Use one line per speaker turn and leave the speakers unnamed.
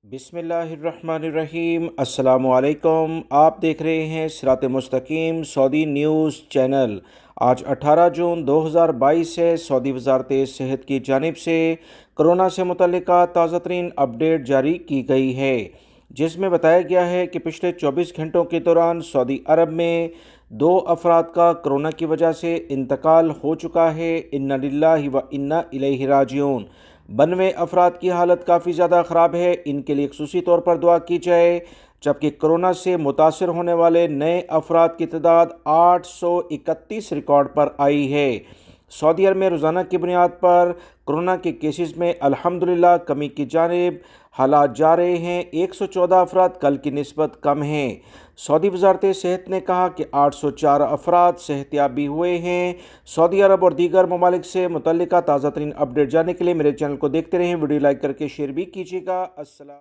बिस्मिल्लाहिर्रहमानिर्रहीम। अस्सलामु अलैकुम। आप देख रहे हैं सिरात मुस्तकीम सऊदी न्यूज़ चैनल। आज 18 जून 2022 है। सऊदी वजारत सेहत की जानिब से कोरोना से मुतल्लिका ताज़ा तरीन अपडेट जारी की गई है, जिसमें बताया गया है कि पिछले 24 घंटों के दौरान सऊदी अरब में 2 अफराद का कोरोना की वजह से इंतकाल हो चुका है। इन्ना लिल्लाहि व इन्ना इलैहि राजिऊन। 92 अफराद की हालत काफ़ी ज़्यादा ख़राब है, इनके लिए खसूसी तौर पर दुआ की जाए। जबकि कोरोना से मुतासर होने वाले नए अफराद की तादाद 831 रिकॉर्ड पर आई है। सऊदी अरब में रोज़ाना की बुनियाद पर कोरोना के केसेस में अल्हम्दुलिल्लाह कमी की जानिब हालात जा रहे हैं। 114 अफराद कल की निस्बत कम हैं। सऊदी वजारत सेहत ने कहा कि 804 अफराद सेहतयाबी हुए हैं। सऊदी अरब और दीगर ममालिक से मुतल्लिका ताज़ा तरीन अपडेट जानने के लिए मेरे चैनल को देखते रहें। वीडियो लाइक करके शेयर भी कीजिएगा। अस्सलाम।